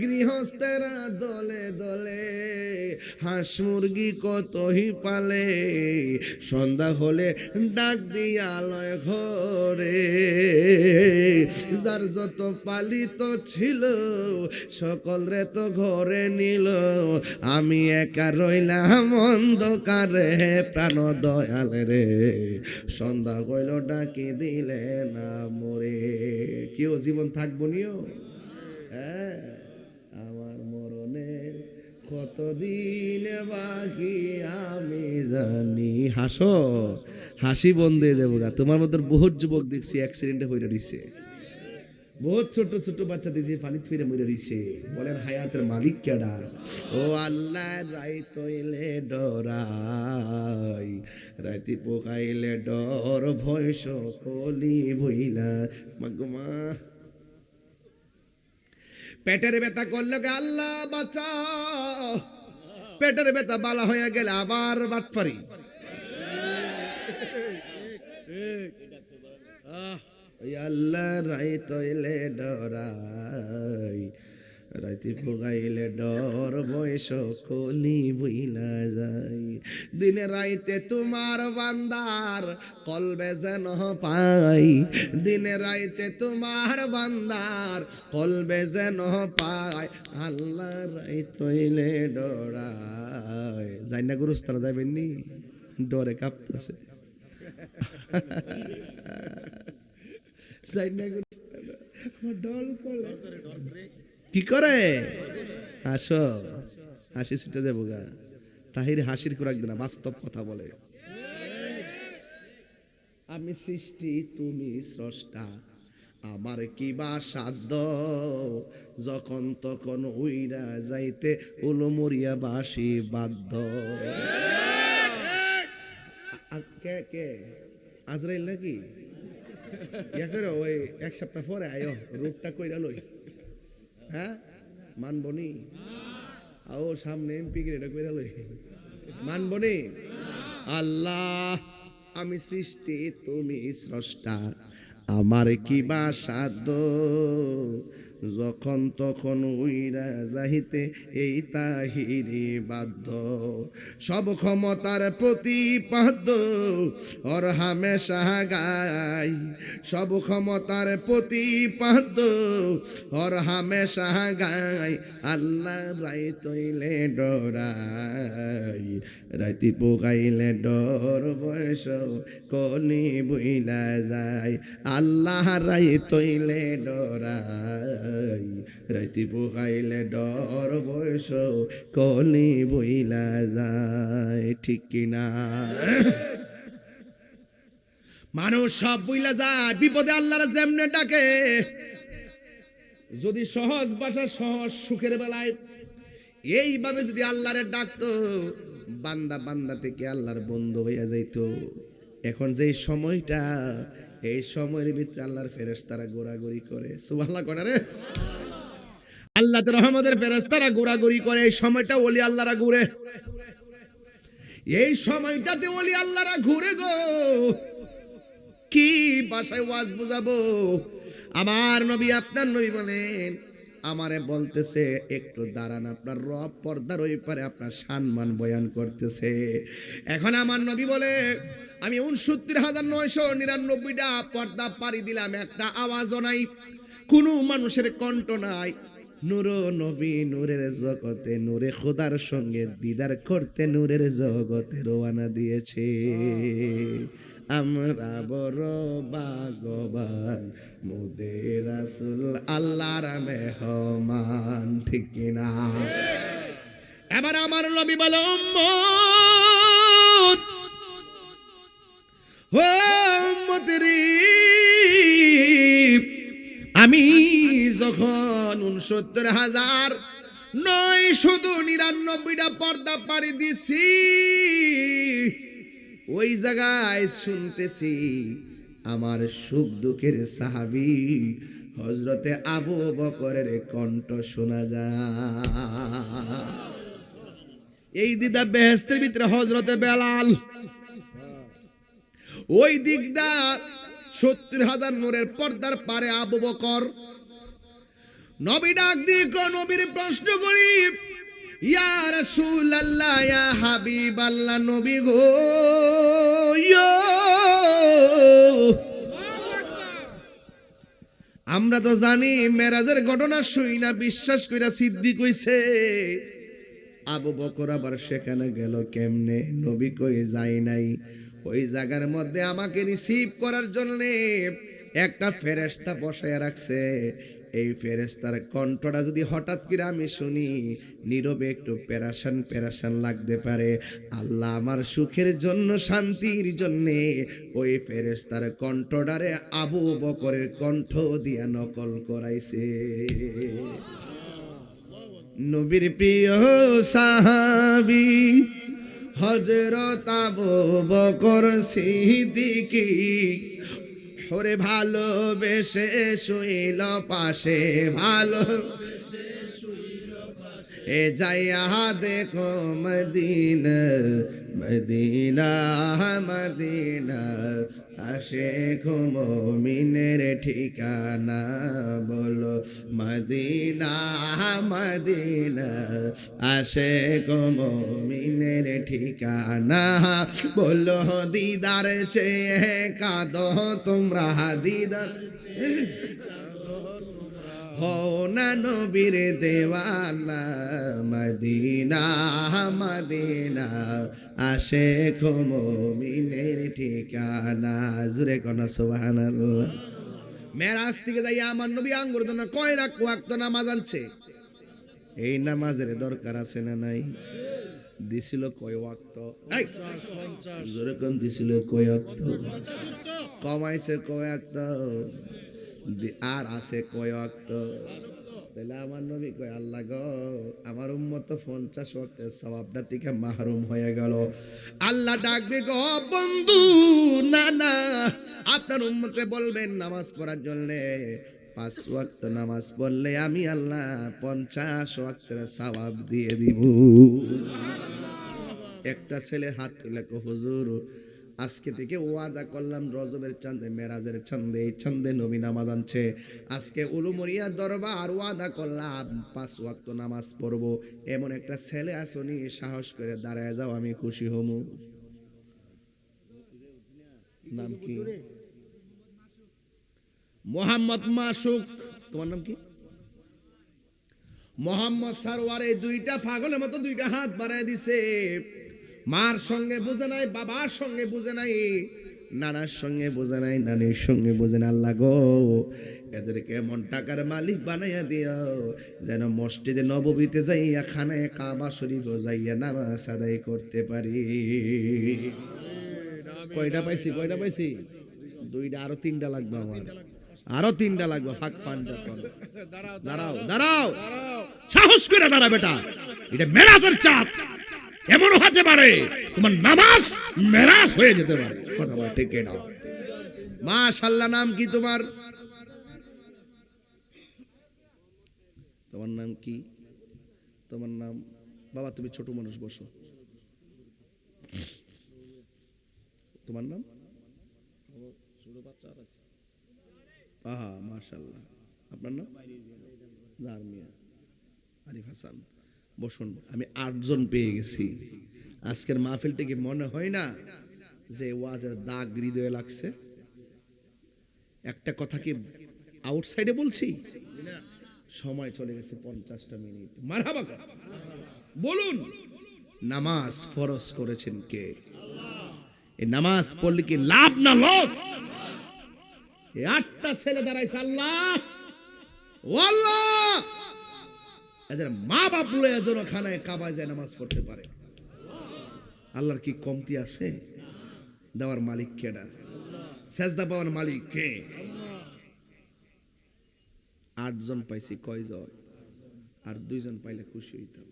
Speaker 1: গৃহস্থেরা দলে দলে হাঁস মুরগি কতই পালে, সন্ধ্যা হলে ডাক দিয়া লয় ঘরে। যার যত পালিত ছিল সকল রে তো ঘরে নিল, আমি একা রইলাম অন্ধকারে প্রাণ দয়াল রে। সন্ধ্যা হইল ডাকি দিলে না মরে। কেউ জীবন থাকবো নিও, হ্যাঁ আমার মরণের কতদিন বাকি আমি জানি। হাসো, হাসি বন্ধ হয়ে যাবো গা। তোমার মতো বহুত যুবক দেখছি অ্যাক্সিডেন্টে হয়ে রইছে, বহুত ছোট ছোট বাচ্চা দেখছি পানি ফিরে মরে রইছে। বলেন হায়াতের মালিক কেডা? ও আল্লাহ, রাইত হইলে ডরাই, রাতি পোকাইলে ডর, ভয় সকলি বইলা মাগমা। পেটের ব্যথা করলে আল্লাহ বাঁচাও, পেটের ব্যথা বালা হয়ে গেলে আবার বাটপারি। আল্লাহ রাইত হইলে ডরাই, রাইতে ফুগাইলে ডর, বয়স কলি বইলা যাই। দিনে রাইতে তোমার বান্দার কলবে যেন পাই, দিনে রাইতে তোমার বান্দার কলবে যেন পাই। আল্লাহ রাইত হইলে ডরাই। যাই না গুরুস্থানে যাবেন নি, ডরে কাঁপতেছে। কি করে হাসো, হাসি ছুটে যাবো গা। তাহির হাসির খোরাক দিনা, বাস্তব কথা বলে। আমি সৃষ্টি তুমি স্রষ্টা, আমার কি বা সাধ্য, যখন তখন উইরা যাইতে উলুমরিয়া বাসি বাধ্য। কে কে আজরাইল নাকি? ওই এক সপ্তাহ পরে আয়ো, রূপটা কইরা লই। হ্যাঁ মানবনি, ও সামনে এমপি এটা কইরা লই, মানবনি। আল্লাহ আমি সৃষ্টি তুমি স্রষ্টা, আমার কি বা সাধ্য, যখন তখন উইরা যাইতে এই তাহিরি বাধ্য। সব ক্ষমতার প্রতিপাদ্য ওর হামেশা গাই, সব ক্ষমতার প্রতিপাদ্য ওর হামেশা গাই। আল্লাহ রাইত হইলে ডরাই, রাইতি পোকাইলে ডর, বয়স কলি বইলা যায়। আল্লাহ রাইত হইলে ডরাই, রাইতি পোকাইলে ডর, বয়স কলি বইলা যায়। ঠিক কিনা? মানুষ সব বইলা যায়, বিপদে আল্লাহর যেমনে ডাকে। যদি সহজ ভাষা, সহজ সুখের বেলায় এইভাবে যদি আল্লাহরে ডাকতো, বান্দা বান্দা থেকে আল্লাহর বন্ধু হইয়া যাইত। এখন যে সময়টা, এই সময়ের ভিতরে আল্লাহর ফেরেশতারা ঘোরাঘুরি করে। সুবহানাল্লাহ করে রে। আল্লাহ তো রহমতের ফেরেশতারা ঘোরাঘুরি করে, এই সময়টা ওলি আল্লাহরা ঘুরে। এই সময়টাতে ওলি আল্লাহরা ঘুরে গো। কি ভাষায় ওয়াজ বুঝাবো? আমার নবী, আপনার নবী বলেন, আমারে বলতেছে একটু দাঁড়ান, আপনার রব পর্দার ওই পারে আপনার সম্মান বয়ান করতেছে। এখন আমার নবী বলে, আমি ৬৯,৯৯৯টা পর্দা পাড়ি দিলাম, একটা আওয়াজও নাই, কোনো মানুষের কণ্ঠ নাই। নূর নবী নূরের জগতে, নূরে খোদার সঙ্গে দিদার করতে নূরের জগতে রওনা দিয়েছে। আমরা বড় ভাগ্যবান, মোদের রাসূল আল্লাহর মেহমান। ঠিক কিনা? এবার আমার নবী বলে, উম্মত ও উম্মতেরি, আমি যখন ৬৯,৯৯৯টা পর্দা পাড়ি দিছি, ওই জায়গায় শুনতেছি আমার সুখ দুঃখের সাহাবী হযরতে আবু বকরের কণ্ঠ শোনা যায়। এই দিদা বেহেশতের ভিতরে হযরতে বেলাল, ওই দিকদা ৭০,০০০ নূরের পর্দার পারে আবু বকর। নবী ডাক দিয়ে নবীর প্রশ্ন করি, ইয়া রাসূলুল্লাহ ইয়া হাবিবাল্লাহ নবী গো ইয়ো। আমরা তো জানি মেরাজের ঘটনা শুই না বিশ্বাস কইরা সিদ্দিক কইছে। আবু বকর আবার সেখানে গেল কেমনে? নবী কই যায় নাই। ওই জায়গার মধ্যে আমাকে রিসিভ করার জন্য একটা ফেরেশতা বসায় রাখছে। এই ফেরেশতার কণ্ঠটা যদি হঠাৎ করে আমি শুনি, নীরবে একটু পেরেশান পেরেশান লাগতে পারে। আল্লাহ আমার সুখের জন্য, শান্তির জন্য ওই ফেরেশতার কণ্ঠটারে আবু বকরের কণ্ঠ দিয়া নকল করাইছে। নবীর প্রিয় সাহাবী হযরত আবু বকর সিদ্দিক ওরে ভালোবেসে শুইল পাশে, ভালোবেসে শুইল পাশে। এ যাইয়া দেখো মদিনা মদিনা মদিনা, আশিক মুমিনের ঠিকানা। বলো মদিনা মদিনা, আশিক মুমিনের ঠিকানা। বলো দিদার চেয়ে কাঁদো তোমরা, দিদার হও না নবীর দেওয়ানা। মদিনা মদিনা, আশিক মুমিনের ঠিকানা। জুরে কোন সুবহানাল্লাহ। মেরাজ থেকে যাই আমার নবী আঙ্গুর জন্য কয় ওয়াক্ত নামাজ আনছে। এই নামাজের দরকার আছে না নাই? দিছিল কয় ওয়াক্ত? জোরে কোন দিছিল কয় ওয়াক্ত? কমাইছে কয় ওয়াক্ত? আর আছে কয় ওয়াক্ত? তাহলে আমার নবী কয় আল্লাহ গো আমার উম্মত 50 ওয়াক্তের সওয়াবটা থেকে মাহরুম হয়ে গেল। আল্লাহ ডাক দিয়ে গো বন্ধু, না না আপনার উম্মতকে বলবেন নামাজ পড়ার জন্য। 5 ওয়াক্ত নামাজ পড়লে আমি আল্লাহ 50 ওয়াক্তের সওয়াব দিয়ে দিব। একটা ছেলে হাত তুলে কো হুজুর আজকে থেকে ওয়াদা করলাম রজবের চাঁদে মেরাজের চাঁদে এই চাঁদে নবী নামাজ আনছে। আজকে উলুমরিয়া দরবার ওয়াদা করলাম 5 ওয়াক্ত নামাজ পড়বো। এমন একটা ছেলে আসনি, সাহস করে দাঁড়ায় যাও, আমি খুশি হমু। নাম কি? মোহাম্মদ মাসুক। তোমার নাম কি? মোহাম্মদ সারওয়ার। এই দুইটা পাগলের মতো দুইটা হাত বাড়ায় দিছে। মার সঙ্গে বুঝে নাই, বাবার সঙ্গে বুঝে নাই, নানার সঙ্গে বুঝে নাই, নানির সঙ্গে বুঝে না। আল্লাহ গো এদেরকে এমন টাকার মালিক বানাইয়া দিও যেন মসজিদে নববীতে যাইয়া খানায় কাবা শরীফ যাইয়া নামাজ আদায় করতে পারি। কয়টা পাইছি? কয়টা পাইছি? দুইটা। আরো 3টা লাগবে আমার, আরো 3টা লাগবে। ফাঁক পাঞ্জাতন। দাঁড়াও দাঁড়াও, সাহস করে দাঁড়া বেটা, এটা মেরাজের চাঁদ। এমন হতে পারে তোমার নামাজ মেরাজ হয়ে যেতে পারে। কথা বল ঠিক না? মাশাআল্লাহ। নাম কি তোমার? তোমার নাম কি? তোমার নাম? বাবা তুমি ছোট মানুষ, বসো। তোমার নাম? আহা মাশাআল্লাহ। আপনার নাম? জারমিয়া আরিফ হাসান। বসুন। আমি 8 জন পেয়ে গেছি। আজকের মাহফিলটিকে মনে হয় না যে ওয়াজের দাগ হৃদয়ে লাগছে? একটা কথা কি আউটসাইডে বলছি? সময় চলে গেছে 50টা মিনিট। মারহাবা বলুন। নামাজ ফরজ করেছেন কে? এই নামাজ পড়লে কি লাভ না লস? এই 8টা ছেলে দাঁড়াইছে। আল্লাহ ও আল্লাহ, এদের মা বাপ লয়ে যেন খানায় কাবায় যায় নামাজ পড়তে পারে। আল্লাহর কি কমতি আছে? দেওয়ার মালিক কেডা? সেজদা পাওয়ার মালিক কে? 8 জন পাইছি। কয়জন? আর 2 জন পাইলে খুশি হইতাম।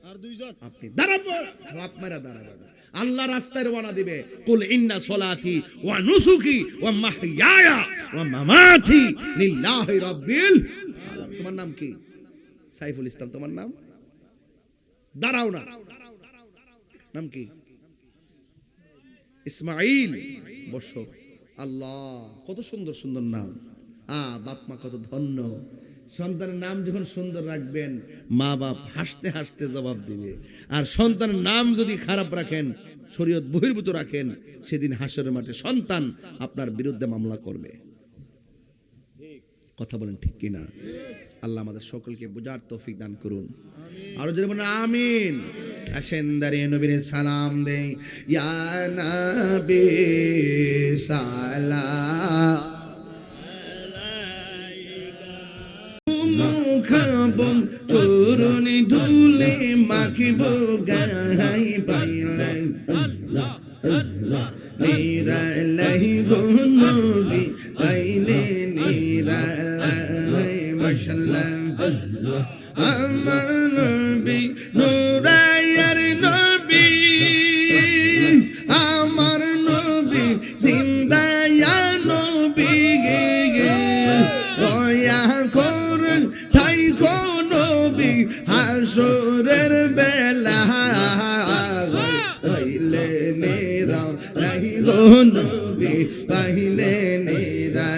Speaker 1: আর 2 জন আপনি দাঁড়াবেন, লাপ মারা দাঁড়াবেন। আল্লাহ রাস্তায় রওনা দিবে। কুল ইন্না সলাতি ওয়া নুসুকি ওয়া মাহইয়ায়া ওয়া মামাতি লিল্লাহি রাব্বিল আলামিন। তোমার নাম কি? সাইফুল ইসলাম। তোমার নাম? দাঁড়াও না, নাম কি? ইসমাইল। বসো। আল্লাহ কত সুন্দর সুন্দর নাম। বাপ মা কত ধন্য। সন্তানের নাম যখন সুন্দর রাখবেন, মা বাপ হাসতে হাসতে জবাব দিবে। আর সন্তানের নাম যদি খারাপ রাখেন, শরীয়ত বহির্ভূত রাখেন, সেদিন হাসরের মাঠে সন্তান আপনার বিরুদ্ধে মামলা করবে। কথা বলেন ঠিক কিনা? আল্লাহ আমাদের সকলকে বুঝার তৌফিক দান করুন। আরো যদি বলেন আমিন। আসেন দাঁড়িয়ে নবীর সালাম দেই। ইয়া নবী সালাম মুখাব চরণে ধুলে মাখিব গাই পাইলে নিরালাই গো নবী পাইলে নিরালাই মাশাআল্লাহ আমার নবী নুরায়ার নবী আমার নবী জিন্দায়া নবী দয়া করুন তাই গো নবী হাসরের বেলা পাইলে নেরা লাই গো নবী পাইলে নেরা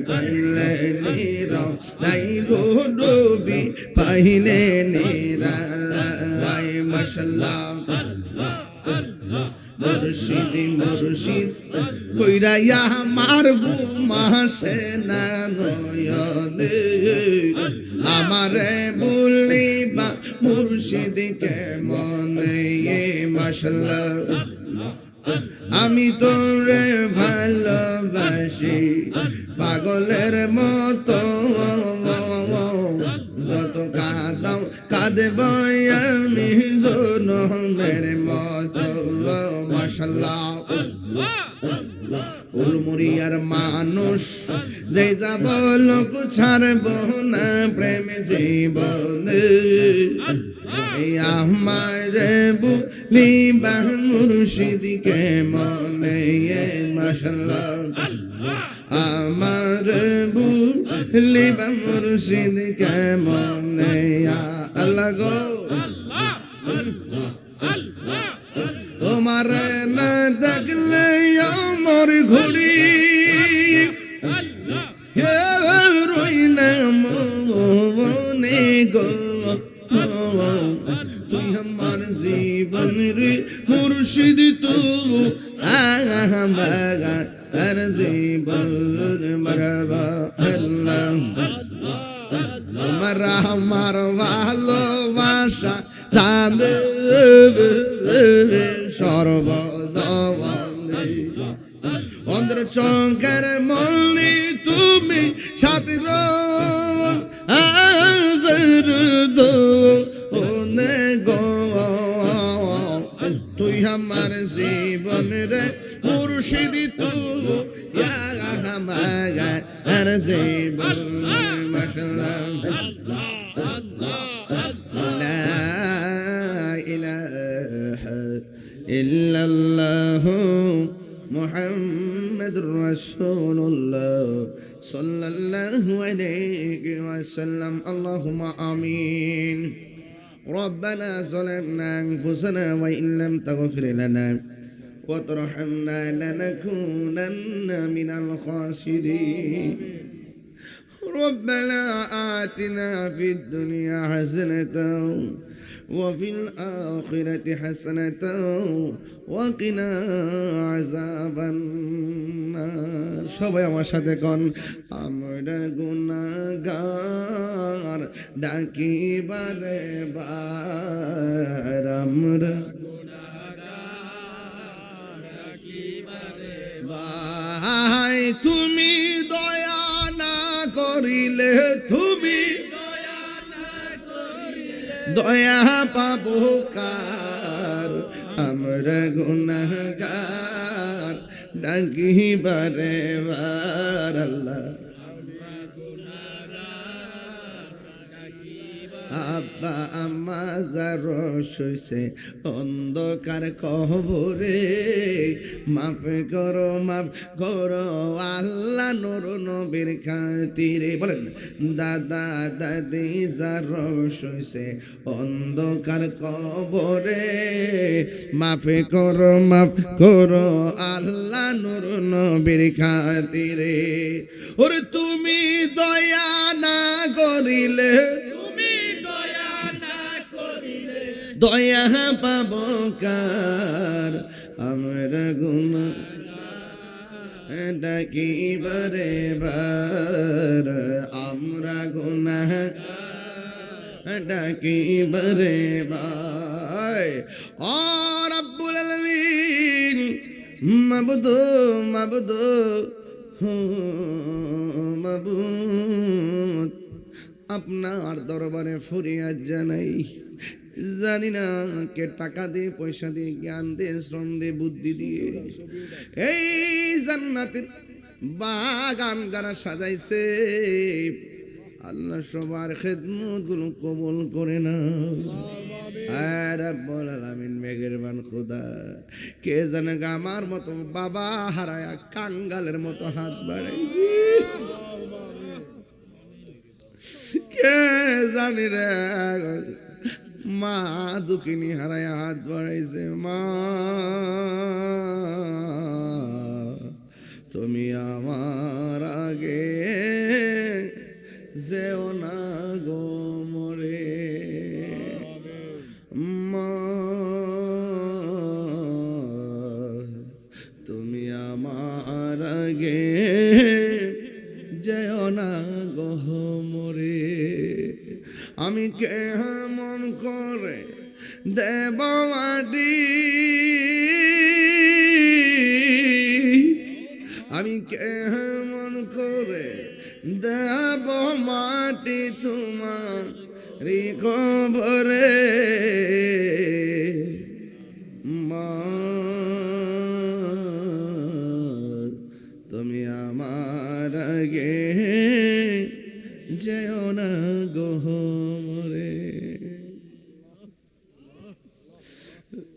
Speaker 1: পাইলে নেরা লাই গো নবী পাইলে নেরা মাশাআল্লাহ মুর্শিদ মুর্শিদ কইরা আমার ঘুমাসে না নয়নে আমারে বলিবা মুর্শিদ কে মনে মাশাআল্লাহ আমি তোরে ভালোবাসি পাগলের মতো যত কাঁদাও কাঁদব আমি জনমের মতো মাশাআল্লাহ উলমুরিয়ার মানুষ যে যাব লোক ছাড়ব না প্রেম জীবনে আমার বলিবা মুর্শিদ কে মনে মাশাআল্লাহ আমার বলিবা মুর্শিদ কে মনে আল্লাহ গো তোমার না দেখলে আমার ঘড়ি রই না মনে গো তুই আমার জীবন রে মুর্শিদ তো আমার জীবন মারবা আল্লাহ তোমার আমার ভালোবাসা জানে সর্বজবানে অন্তর চঙ্কার মনি তুমি সাথী দো ওনে গো তুই আমার জীবন রে মুর্শিদ তু আমার জীবন মাশাআল্লাহ লা ইলাহা ইল্লাল্লাহু মুহাম্মাদুর রাসূলুল্লাহ সাল্লাল্লাহু আলাইহি ওয়াসাল্লাম আল্লাহুম্মা আমিন ربنا ظلمنا أنفسنا وإن لم تغفر لنا وترحمنا لنكونن من الخاسرين ربنا آتنا في الدنيا حسنة وفي الآخرة حسنة وقنا عذاب النار সবাই আমার সাথে কোন আমরা গুনাহগার ডাকি বারে বার আমরা গুনাহগার ডাকি বারে ভাই তুমি দয়া না করিলে তুমি দয়া পাবো কার আমরা গুনাহগার ডাকি বারে বার আল্লাহ মাজার সইছে অন্ধকার কবরে, মাফ করো আল্লাহ নূর নবীর খাতিরে। বলেন দাদা দাদি যার সইছে অন্ধকার কবরে, মাফ করো আল্লাহ নূর নবীর খাতিরে। ওরে তুমি দয়া না করিলে, দয়া পাব কার, আমরা গুনাহ ডাকিবারে বার, আমরা গুনাহ ডাকিবারে বার। ও রব্বুল আলামিন, মাবুদ মাবুদ, আপনার দরবারে ফরিয়াদ জানাই। জানি না কে টাকা দিয়ে, পয়সা দিয়ে, জ্ঞান দিয়ে, শ্রম দিয়ে, বুদ্ধি দিয়ে এই জান্নাতের বাগান যারা সাজাইছে, আল্লাহ সবার খেদমত গুলো কবুল করে না। রব্বুল আলামিন মেহেরবান খোদা, কে জানে আমার মতো বাবা হারায়া কাঙ্গালের মতো হাত বাড়াইছে, কে জানি রে মা দুঃখিনী হারায় হাত বাড়াইছে। মা তুমি আমার আগে যেও না গো মরে, মা তুমি আমার আগে যেও না গো মরে। আমি কেমন করে দেব মাটি, আমি কেমন করে দেব মাটি তোমার কবরে, মা তুমি আমার আগে যেও না গো মরে।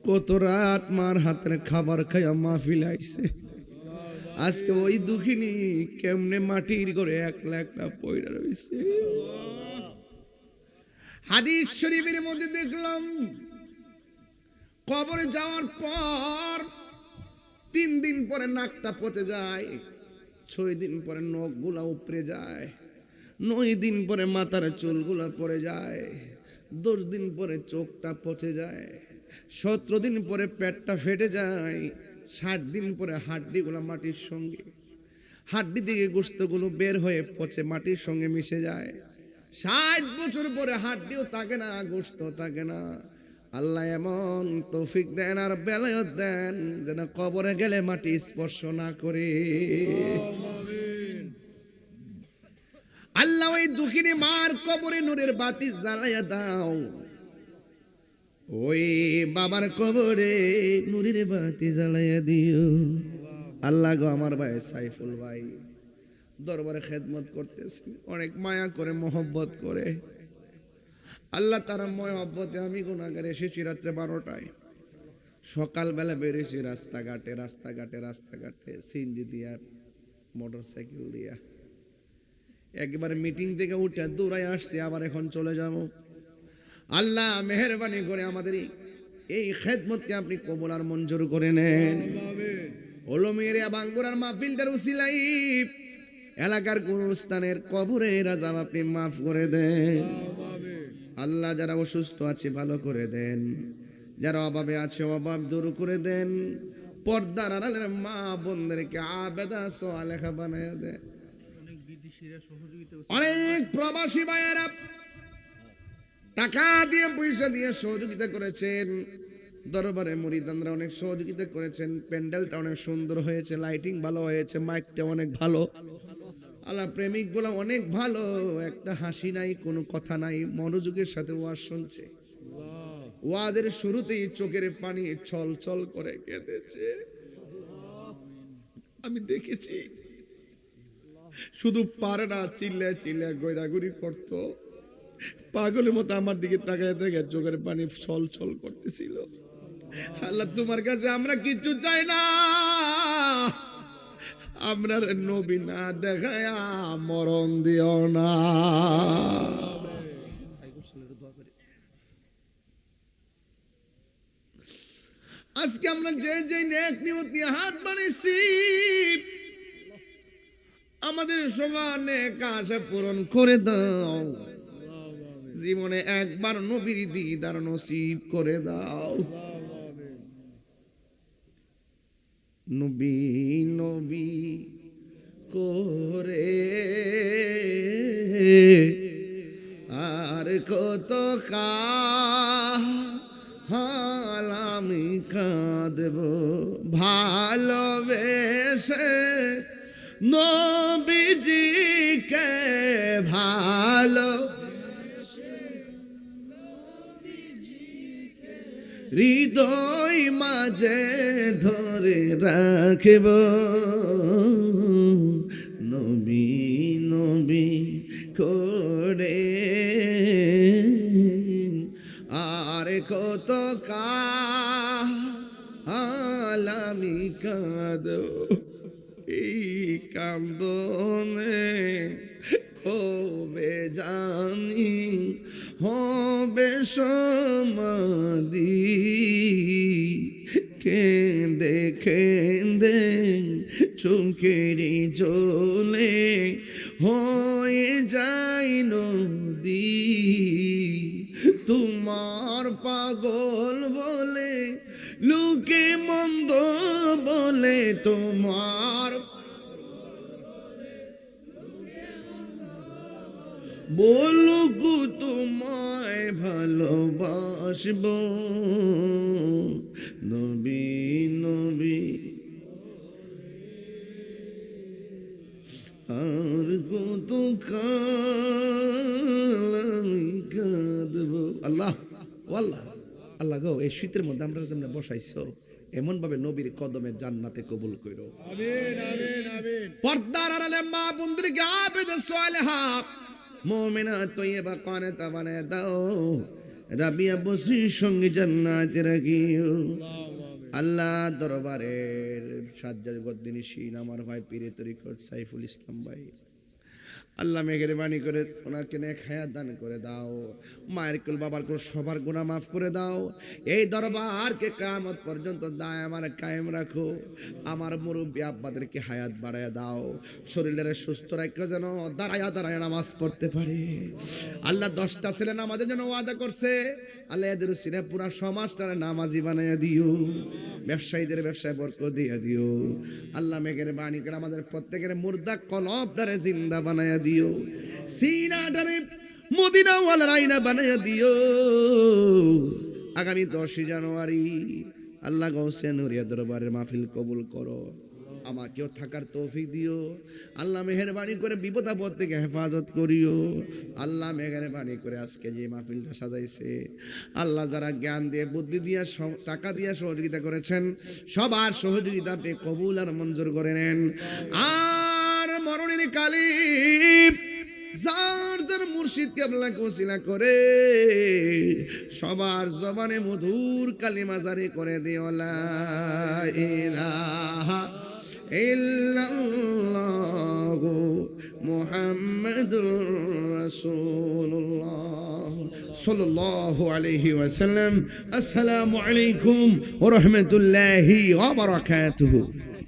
Speaker 1: কত রাত মার হাতের খাবার খাইয়া মাহফিল আইছে, আজকে ওই দুঃখিনী কেমনে মাটির করে একলা একলা পয়রা রইছে। হাদিস শরীফের মধ্যে দেখলাম কবরে যাওয়ার পর 3 দিন পরে নাকটা পচে যায়, 6 দিন পরে নখগুলা উপড়ে যায়, 9 দিন পরে মাথার চুলগুলা পড়ে যায়, 10 দিন পরে চোখটা পচে যায়, 17 দিন পরে পেটটা ফেটে যায়, 60 দিন পরে হাড্ডিগুলা মাটির সঙ্গে, হাড্ডি থেকে গোশতগুলো বের হয়ে পচে মাটির সঙ্গে মিশে যায়। 60 বছর পরে হাড্ডিও থাকে না, গোশত থাকে না। আল্লাহ এমন তৌফিক দেন আর বেলায়ত দেন যেন কবরে গেলে মাটি স্পর্শ না করে। আল্লাহ ওই দুঃখিনী মার কবরে নূরের বাতি জ্বালাইয়া দাও, ওই বাবার কবরে নূরের বাতি জ্বালাইয়া দিও। আল্লাহ গো, আমার ভাই সাইফুল ভাই দরবারে খেদমত করতেছে, অনেক মায়া করে মহব্বত করে। আল্লাহ তার মহব্বতে আমি গুনাহগার এসেছি রাত্রে 12টায়, সকালবেলা বেরিয়েছি রাস্তাঘাটে সিএনজি দিয়া, মোটরসাইকেল দিয়া, একবার মিটিং থেকে উঠে দৌড়াই আসছি, আবার এখন চলে যাব। আল্লাহ মেহেরবানি করে আমাদের এই খেদমতকে আপনি কবুল আর মঞ্জুর করে নেন। ওলমিয়া বাঙ্গুরার মাহফিলটার উসিলাই এলাকার গুরুস্থানের কবরে রাজা আপনি মাফ করে দেন। আল্লাহ যারা অসুস্থ আছে ভালো করে দেন, যারা অভাবে আছে অভাব দূর করে দেন। পর্দার আড়ালের মা বোনদেরকে আবেদা সালেহা বানায়া দেন। অনেক প্রবাসী ভাইয়েরা টাকা দিয়ে পয়সা দিয়ে সহযোগিতা করেছেন, দরবারে মুরিদানরা অনেক সহযোগিতা করেছেন, প্যান্ডেলটা অনেক সুন্দর হয়েছে, লাইটিং ভালো হয়েছে, মাইকটা অনেক ভালো। আল্লাহ প্রেমিক গুলা অনেক ভালো, একটা হাসি নাই, কোনো কথা নাই, মনোযোগের সাথে ওয়াজ শুনছে। ওয়াজের শুরুতেই চোখের পানি ছল ছল করে কেঁদেছে, আমি দেখেছি। শুধু পারে না, চিল্লা চিল্লা গয়রাগুড়ি করতো, পাগলের মতো আমার দিকে তাকায় তাকায় চোখের পানি ছল ছল করতেছিল। আল্লাহ তোমার কাছে আমরা কিচ্ছু চাই না, আমরা নবী না দেখায়া মরণ দিও না। আজকে আমরা যে যে নেক নিয়ত নিয়ে হাত বাড়িয়েছি, আমাদের সবার নেক আশা পূরণ করে দাও। জীবনে একবার নবীর দিদার নসিব করে দাও। নবী নবী করে আর কত কাল আমি কাঁদব, ভালোবেসে নবীজিকে ভালো হৃদয় মাঝে ধরে রাখব। নবী নবী করে আর কত কাল আমি কাঁদব, এই কান্দনে হবে জানি হবে সমাধি। কেঁদে কেঁদে চোখেরি জলে হয়ে যায় নদী। তোমার পাগল বলে লোকে মন্দ বলে, তোমার বলুক তোমায় ভালোবাসব। নবী নবী আর কত কাল আমি কাঁদব। আল্লাহ আল্লাহ আল্লাহ গো, এই শীতের মধ্যে আমরা যেমন বসাইছো এমন ভাবে নবীর কদমে জান্নাতে কবুল করো। আমিন আমিন আমিন। পর্দার আড়ালে মা বোনদেরকে আবেদে সালেহা মুমিনা তয়্যিবা কানিতা বানায় দাও। রাবিয়া বসরির সঙ্গে জান্নাতে রাখিও। আল্লাহ দরবারের সাজ্জাদ গদ্দিনিশি আমার ভাই পীরে তরিকত সাইফুল ইসলাম ভাই, আল্লাহ মেহেরবানি করে ওনাকে নেক হায়াত দান করে দাও। মায়ের কুল বাবার কুল সবার গুনাহ মাফ করে দাও। এই দরবারকে কিয়ামত পর্যন্ত দায়মান কায়েম রাখো। আমার মুরব্বি আব্বাদেরকে হায়াত বাড়ায় দাও। শরীরের সুস্থ রাখো, যেন দাঁড়ায়া দাঁড়ায়া নামাজ পড়তে পারে। আল্লাহ 10টা ছেলে নামাজের জন্য ওয়াদা করছে, আল্লাহ এদের উসিলায় পুরা সমাজটারে নামাজি বানাইয়া দিও। ব্যবসায়ীদের ব্যবসায় বরকত দিয়া দিও। আল্লাহ মেহেরবানি করে আমাদের প্রত্যেকের মুর্দা কলবটারে জিন্দা বানাইয়া দিও। সিনাটারে মদিনা ওয়ালার আয়না বানাইয়া দিও। আগামী 10 জানুয়ারি আল্লাহ গৌসে নুরিয়া দরবারের মাহফিল কবুল করো। আমাকেও থাকার তৌফিক দিও। আল্লাহ মেহেরবানি করে বিপদ আপদ থেকে হেফাজত করিও। আল্লাহ মেহেরবানি করে আজকে যে মাহফিলটা সাজাইছে, আল্লাহ যারা জ্ঞান দিয়ে বুদ্ধি দিয়ে টাকা দিয়ে সহযোগিতা করেছেন, সবার সহযোগিতা আপনি কবুল আর মঞ্জুর করে নেন। আর মরণের কালী যার যার মুর্শিদ কেবলাকে ওসিলা করে সবার জবানে মধুর কালিমা জারি করে দিও। লা ইলাহা ইল্লাল্লাহু মুহাম্মাদুর রাসূলুল্লাহ সাল্লাল্লাহু আলাইহি ওয়াসাল্লাম। আসসালামু আলাইকুম ওয়া রাহমাতুল্লাহি ওয়া বারাকাতুহু।